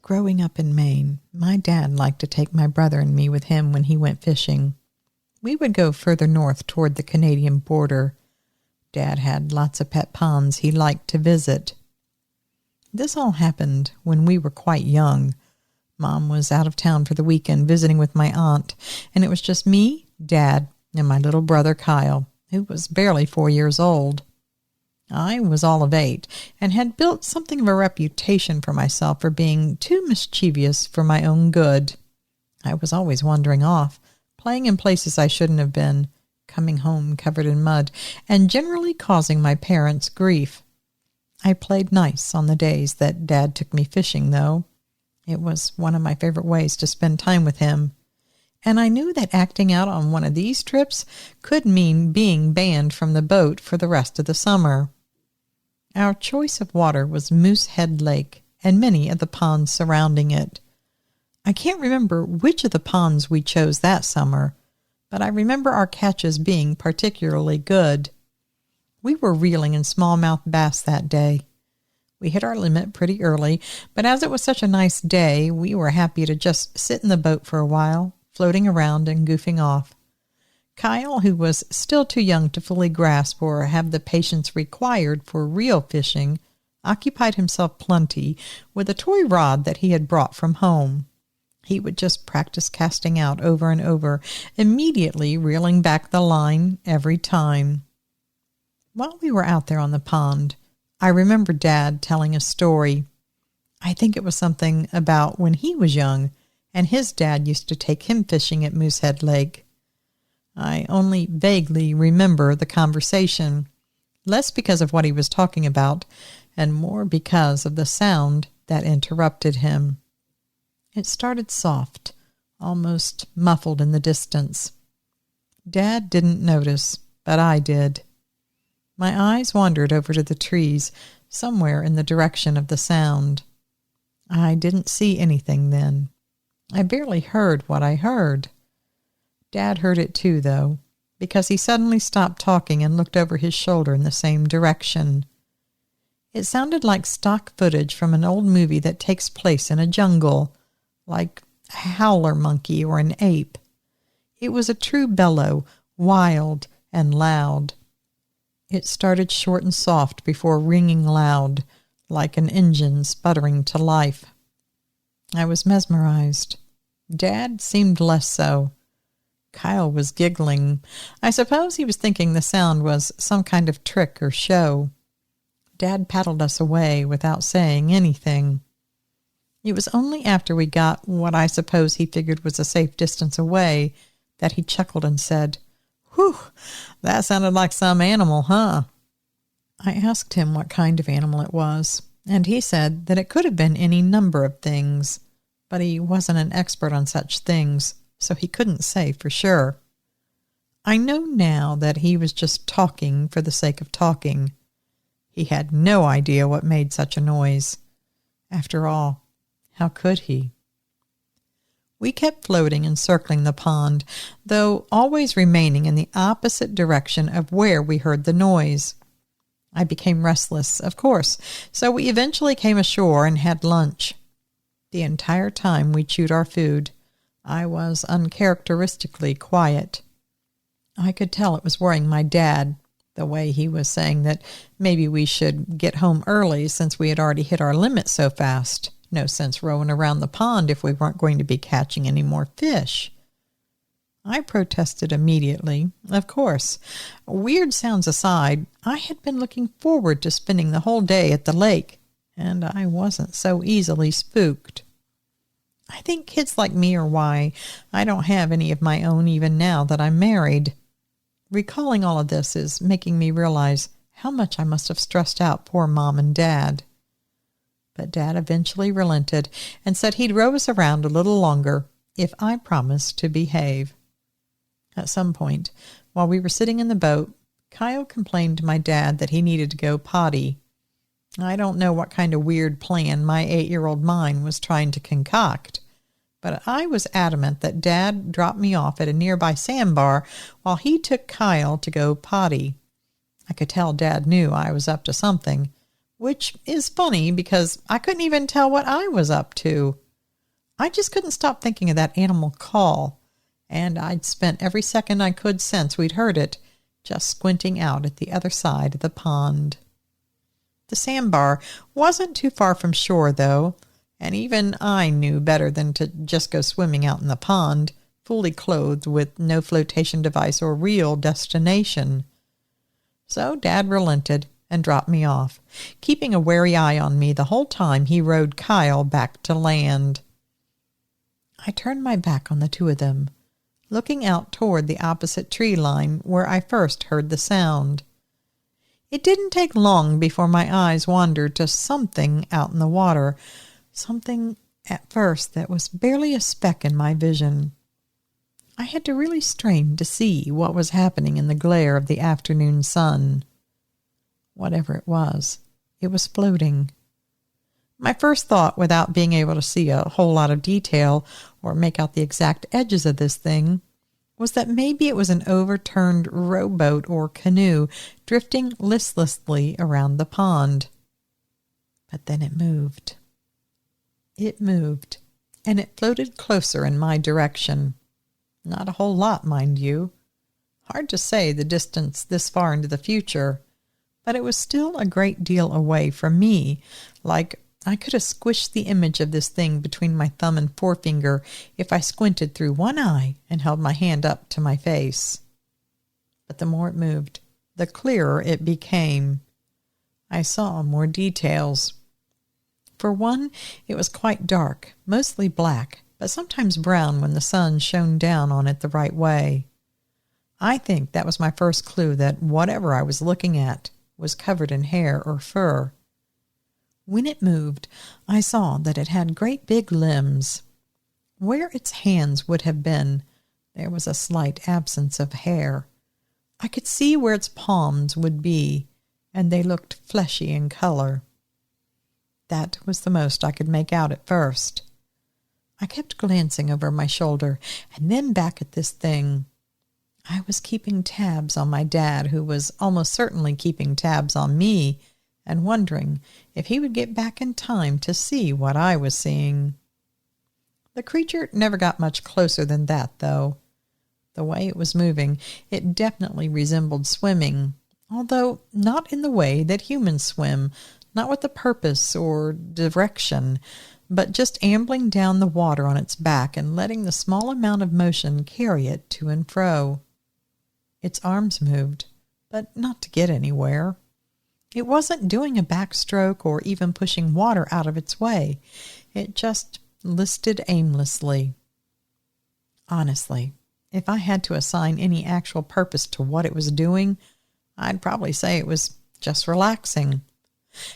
Growing up in Maine, my dad liked to take my brother and me with him when he went fishing. We would go further north toward the Canadian border. Dad had lots of pet ponds he liked to visit. This all happened when we were quite young. Mom was out of town for the weekend visiting with my aunt, and it was just me, Dad, and my little brother Kyle, who was barely 4 years old. I was all of 8 and had built something of a reputation for myself for being too mischievous for my own good. I was always wandering off, playing in places I shouldn't have been, coming home covered in mud, and generally causing my parents grief. I played nice on the days that Dad took me fishing, though. It was one of my favorite ways to spend time with him. And I knew that acting out on one of these trips could mean being banned from the boat for the rest of the summer. Our choice of water was Moosehead Lake and many of the ponds surrounding it. I can't remember which of the ponds we chose that summer, but I remember our catches being particularly good. We were reeling in smallmouth bass that day. We hit our limit pretty early, but as it was such a nice day, we were happy to just sit in the boat for a while, floating around and goofing off. Kyle, who was still too young to fully grasp or have the patience required for real fishing, occupied himself plenty with a toy rod that he had brought from home. He would just practice casting out over and over, immediately reeling back the line every time. While we were out there on the pond, I remember Dad telling a story. I think it was something about when he was young and his dad used to take him fishing at Moosehead Lake. I only vaguely remember the conversation, less because of what he was talking about, and more because of the sound that interrupted him. It started soft, almost muffled in the distance. Dad didn't notice, but I did. My eyes wandered over to the trees, somewhere in the direction of the sound. I didn't see anything then. I barely heard what I heard. Dad heard it too, though, because he suddenly stopped talking and looked over his shoulder in the same direction. It sounded like stock footage from an old movie that takes place in a jungle, like a howler monkey or an ape. It was a true bellow, wild and loud. It started short and soft before ringing loud, like an engine sputtering to life. I was mesmerized. Dad seemed less so. Kyle was giggling. I suppose he was thinking the sound was some kind of trick or show. Dad paddled us away without saying anything. It was only after we got what I suppose he figured was a safe distance away that he chuckled and said, "Whew, that sounded like some animal, huh?" I asked him what kind of animal it was, and he said that it could have been any number of things, but he wasn't an expert on such things, so he couldn't say for sure. I know now that he was just talking for the sake of talking. He had no idea what made such a noise. After all, how could he? We kept floating and circling the pond, though always remaining in the opposite direction of where we heard the noise. I became restless, of course, so we eventually came ashore and had lunch. The entire time we chewed our food, I was uncharacteristically quiet. I could tell it was worrying my dad, the way he was saying that maybe we should get home early since we had already hit our limit so fast. No sense rowing around the pond if we weren't going to be catching any more fish. I protested immediately. Of course, weird sounds aside, I had been looking forward to spending the whole day at the lake, and I wasn't so easily spooked. I think kids like me are why I don't have any of my own even now that I'm married. Recalling all of this is making me realize how much I must have stressed out poor Mom and Dad. But Dad eventually relented and said he'd row us around a little longer if I promised to behave. At some point, while we were sitting in the boat, Kyle complained to my dad that he needed to go potty. I don't know what kind of weird plan my 8-year-old mind was trying to concoct, but I was adamant that Dad drop me off at a nearby sandbar while he took Kyle to go potty. I could tell Dad knew I was up to something, which is funny because I couldn't even tell what I was up to. I just couldn't stop thinking of that animal call, and I'd spent every second I could since we'd heard it just squinting out at the other side of the pond. The sandbar wasn't too far from shore, though, and even I knew better than to just go swimming out in the pond, fully clothed with no flotation device or real destination. So Dad relented and dropped me off, keeping a wary eye on me the whole time he rowed Kyle back to land. I turned my back on the two of them, looking out toward the opposite tree line where I first heard the sound. It didn't take long before my eyes wandered to something out in the water, something at first that was barely a speck in my vision. I had to really strain to see what was happening in the glare of the afternoon sun. Whatever it was floating. My first thought, without being able to see a whole lot of detail or make out the exact edges of this thing, was that maybe it was an overturned rowboat or canoe drifting listlessly around the pond. But then it moved. It moved, and it floated closer in my direction. Not a whole lot, mind you. Hard to say the distance this far into the future, but it was still a great deal away from me, like I could have squished the image of this thing between my thumb and forefinger if I squinted through one eye and held my hand up to my face. But the more it moved, the clearer it became. I saw more details. For one, it was quite dark, mostly black, but sometimes brown when the sun shone down on it the right way. I think that was my first clue that whatever I was looking at was covered in hair or fur. When it moved, I saw that it had great big limbs. Where its hands would have been, there was a slight absence of hair. I could see where its palms would be, and they looked fleshy in color. That was the most I could make out at first. I kept glancing over my shoulder and then back at this thing. I was keeping tabs on my dad, who was almost certainly keeping tabs on me, and wondering if he would get back in time to see what I was seeing. The creature never got much closer than that, though. The way it was moving, it definitely resembled swimming, although not in the way that humans swim, not with a purpose or direction, but just ambling down the water on its back and letting the small amount of motion carry it to and fro. Its arms moved, but not to get anywhere. It wasn't doing a backstroke or even pushing water out of its way. It just listed aimlessly. Honestly, if I had to assign any actual purpose to what it was doing, I'd probably say it was just relaxing.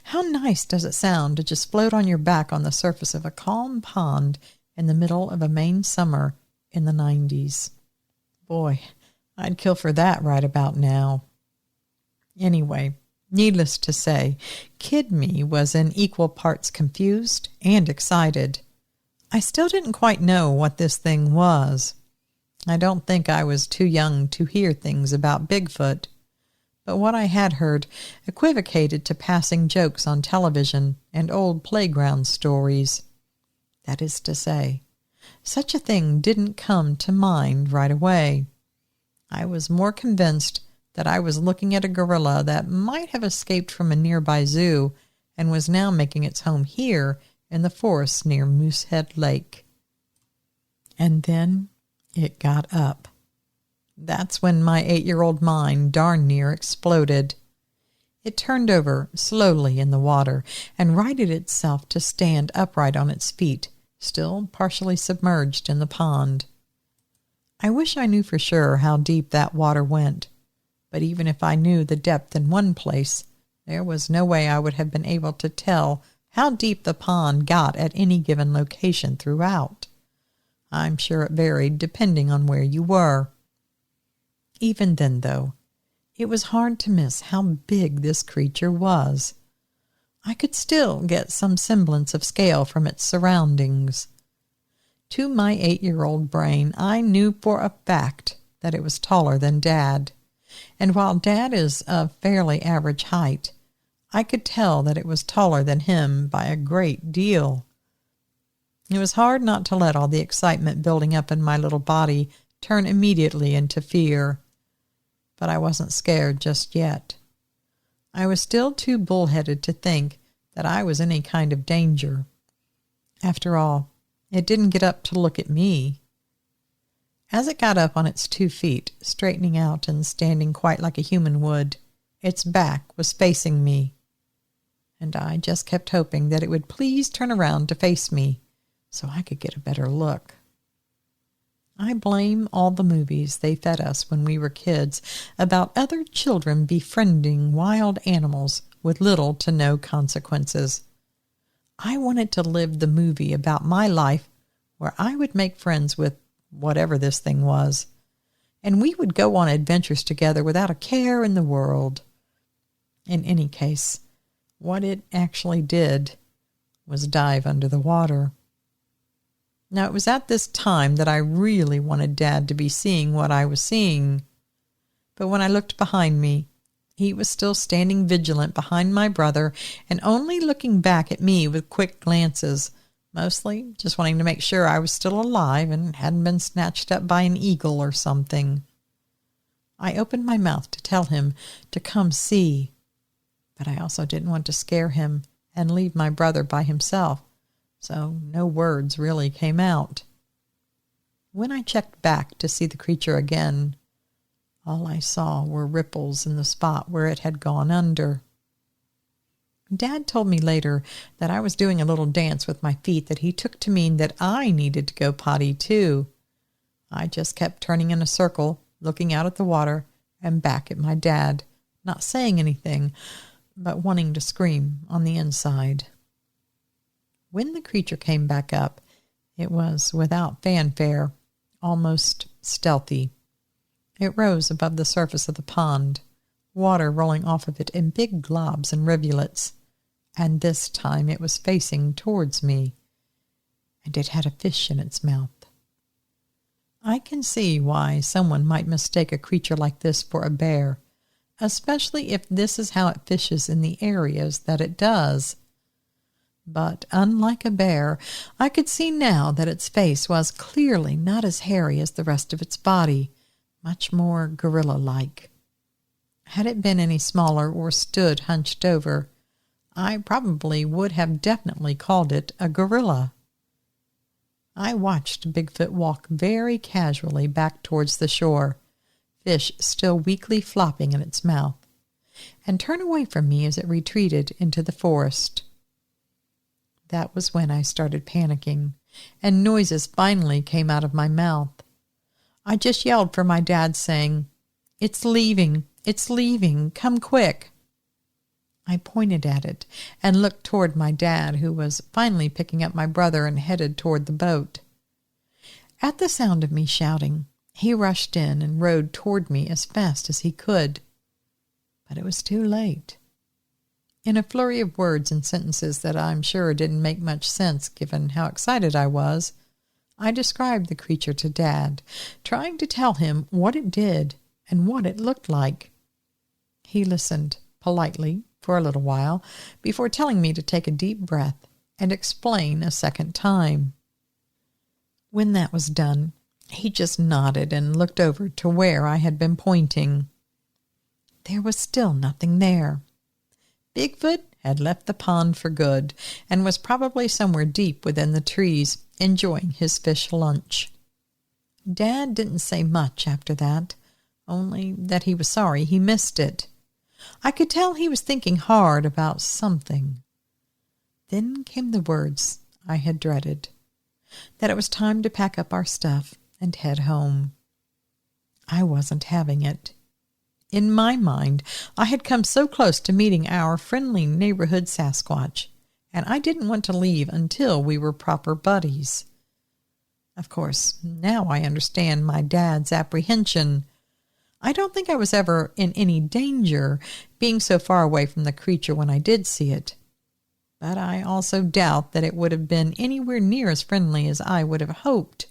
How nice does it sound to just float on your back on the surface of a calm pond in the middle of a Maine summer in the 90s? Boy, I'd kill for that right about now. Anyway, needless to say, Kid Me was in equal parts confused and excited. I still didn't quite know what this thing was. I don't think I was too young to hear things about Bigfoot, but what I had heard equivocated to passing jokes on television and old playground stories. That is to say, such a thing didn't come to mind right away. I was more convinced that I was looking at a gorilla that might have escaped from a nearby zoo and was now making its home here in the forest near Moosehead Lake. And then it got up. That's when my 8-year-old mind darn near exploded. It turned over slowly in the water and righted itself to stand upright on its feet, still partially submerged in the pond. I wish I knew for sure how deep that water went, but even if I knew the depth in one place, there was no way I would have been able to tell how deep the pond got at any given location throughout. I'm sure it varied depending on where you were. Even then, though, it was hard to miss how big this creature was. I could still get some semblance of scale from its surroundings. To my 8-year-old brain, I knew for a fact that it was taller than Dad, and while Dad is of fairly average height, I could tell that it was taller than him by a great deal. It was hard not to let all the excitement building up in my little body turn immediately into fear. But I wasn't scared just yet. I was still too bullheaded to think that I was in any kind of danger. After all, it didn't get up to look at me. As it got up on its 2 feet, straightening out and standing quite like a human would, its back was facing me. And I just kept hoping that it would please turn around to face me so I could get a better look. I blame all the movies they fed us when we were kids about other children befriending wild animals with little to no consequences. I wanted to live the movie about my life where I would make friends with whatever this thing was, and we would go on adventures together without a care in the world. In any case, what it actually did was dive under the water. Now, it was at this time that I really wanted Dad to be seeing what I was seeing. But when I looked behind me, he was still standing vigilant behind my brother and only looking back at me with quick glances, mostly just wanting to make sure I was still alive and hadn't been snatched up by an eagle or something. I opened my mouth to tell him to come see, but I also didn't want to scare him and leave my brother by himself. So no words really came out. When I checked back to see the creature again, all I saw were ripples in the spot where it had gone under. Dad told me later that I was doing a little dance with my feet that he took to mean that I needed to go potty too. I just kept turning in a circle, looking out at the water and back at my dad, not saying anything, but wanting to scream on the inside. When the creature came back up, it was without fanfare, almost stealthy. It rose above the surface of the pond, water rolling off of it in big globs and rivulets, and this time it was facing towards me, and it had a fish in its mouth. I can see why someone might mistake a creature like this for a bear, especially if this is how it fishes in the areas that it does. But unlike a bear, I could see now that its face was clearly not as hairy as the rest of its body, much more gorilla-like. Had it been any smaller or stood hunched over, I probably would have definitely called it a gorilla. I watched Bigfoot walk very casually back towards the shore, fish still weakly flopping in its mouth, and turn away from me as it retreated into the forest. That was when I started panicking, and noises finally came out of my mouth. I just yelled for my dad, saying, "It's leaving! It's leaving! Come quick!" I pointed at it and looked toward my dad, who was finally picking up my brother and headed toward the boat. At the sound of me shouting, he rushed in and rowed toward me as fast as he could. But it was too late. In a flurry of words and sentences that I'm sure didn't make much sense given how excited I was, I described the creature to Dad, trying to tell him what it did and what it looked like. He listened politely for a little while before telling me to take a deep breath and explain a second time. When that was done, he just nodded and looked over to where I had been pointing. There was still nothing there. Bigfoot had left the pond for good and was probably somewhere deep within the trees, enjoying his fish lunch. Dad didn't say much after that, only that he was sorry he missed it. I could tell he was thinking hard about something. Then came the words I had dreaded, that it was time to pack up our stuff and head home. I wasn't having it. In my mind, I had come so close to meeting our friendly neighborhood Sasquatch, and I didn't want to leave until we were proper buddies. Of course, now I understand my dad's apprehension. I don't think I was ever in any danger, being so far away from the creature when I did see it. But I also doubt that it would have been anywhere near as friendly as I would have hoped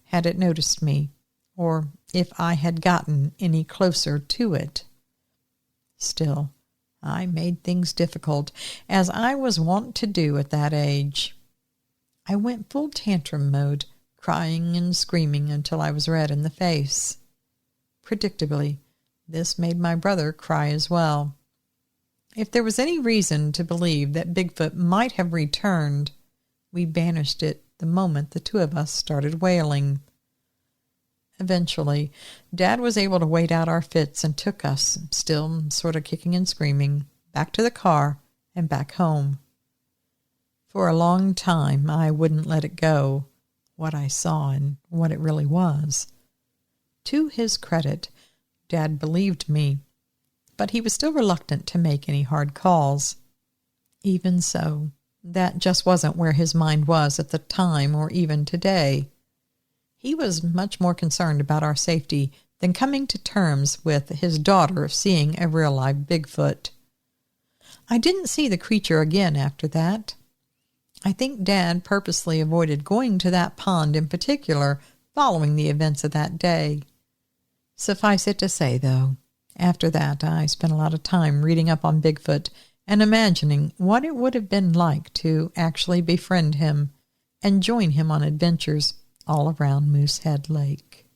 had it noticed me, or if I had gotten any closer to it. Still, I made things difficult, as I was wont to do at that age. I went full tantrum mode, crying and screaming until I was red in the face. Predictably, this made my brother cry as well. If there was any reason to believe that Bigfoot might have returned, we banished it the moment the two of us started wailing. Eventually, Dad was able to wait out our fits and took us, still sort of kicking and screaming, back to the car and back home. For a long time, I wouldn't let it go, what I saw and what it really was. To his credit, Dad believed me, but he was still reluctant to make any hard calls. Even so, that just wasn't where his mind was at the time or even today. He was much more concerned about our safety than coming to terms with his daughter seeing a real live Bigfoot. I didn't see the creature again after that. I think Dad purposely avoided going to that pond in particular following the events of that day. Suffice it to say, though, after that I spent a lot of time reading up on Bigfoot and imagining what it would have been like to actually befriend him and join him on adventures all around Moosehead Lake.